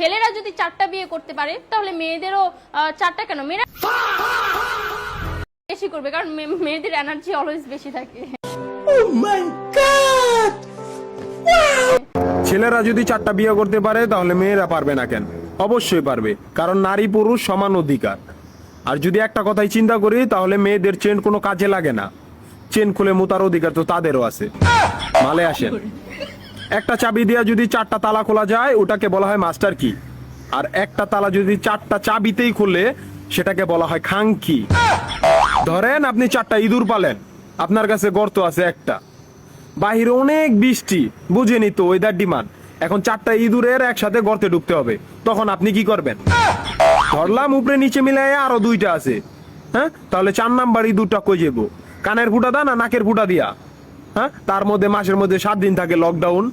ছেলেরা যদি 4টা বিয়ে করতে পারে তাহলে মেয়েদেরও 4টা কেন, মেয়েরা বেশি করবে, কারণ মেয়েদের এনার্জি অলওয়েজ বেশি থাকে। ছেলেরা যদি 4টা বিয়ে করতে পারে তাহলে মেয়েরা পারবে না কেন? অবশ্যই পারবে, কারণ নারী পুরুষ সমান অধিকার। আর যদি একটা কথাই চিন্তা করি তাহলে মেয়েদের চেন কোনো কাজে লাগে না, চেন খুলে মুতার অধিকার তো তাদেরও আছে। মালে আসেন, একটা চাবি দিয়া যদি 4টা তালা খোলা যায় ওটাকে বলা হয় মাস্টার কি, আর একটা তালা যদি 4টা চাবিতেই খুলে সেটাকে বলা হয় খাঙ্কি। ধরেন আপনি 4টা ইঁদুর পালেন, আপনার কাছে গর্ত আছে একটা, বাহিরে অনেক বৃষ্টি, বুঝেনি তো ওয়েদার ডিমান্ড, এখন 4টা ইঁদুরের একসাথে গর্তে ঢুকতে হবে, তখন আপনি কি করবেন? ধরলাম উপরে নিচে মিলাই আরো 2টা আছে, হ্যাঁ, তাহলে 4 নাম্বার ইঁদুরটা কই যাবো? কানের ফুটা দা না নাকের ফুটা দিয়া? হ্যাঁ, তার মধ্যে মাসের মধ্যে 7 দিন থাকে লকডাউন।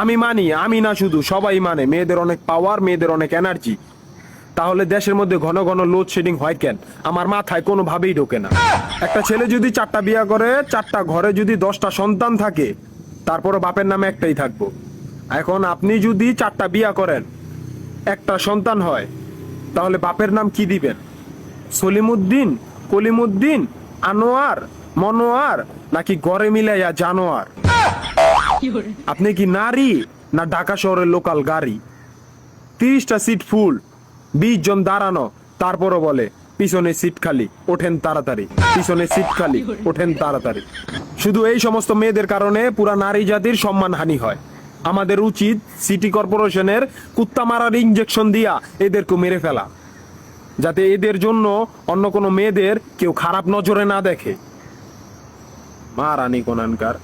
আমি মানি, আমি না শুধু সবাই মানে মেয়েদের অনেক পাওয়ার, মেয়েদের অনেক এনার্জি। তাহলে দেশের মধ্যে ঘন ঘন লোডশেডিং হয় কেন? আমার মাথায় কোনোভাবেই ঢোকে না। একটা ছেলে যদি 4টা বিয়ে করে, 4টা ঘরে যদি 10টা সন্তান থাকে, তারপরও বাপের নামে একটাই থাকবো। এখন আপনি যদি 4টা বিয়ে করেন, একটা সন্তান হয়, তাহলে বাপের নাম কি দিবেন? সলিমুদ্দিন, কলিমুদ্দিন, আনোয়ার, মনোয়ার, নাকি গড়ে মিলাইয়া জানোয়ার? আপনি কি নারী না ঢাকা শহরের লোকাল গাড়ি? 30টা সিট ফুল, 20 জন দাঁড়ানো, তারপরও বলে পিছনে সিট খালি, ওঠেন তাড়াতাড়ি, পিছনে সিট খালি, ওঠেন তাড়াতাড়ি। শুধু এই সমস্ত মেয়েদের কারণে পুরা নারী জাতির সম্মানহানি হয়। আমাদের উচিত সিটি কর্পোরেশনের কুত্তা মারার ইঞ্জেকশন দিয়া এদেরকে মেরে ফেলা, যাতে এদের জন্য অন্য কোনো মেয়েদের কেউ খারাপ নজরে না দেখে। মারানি কোনানকার।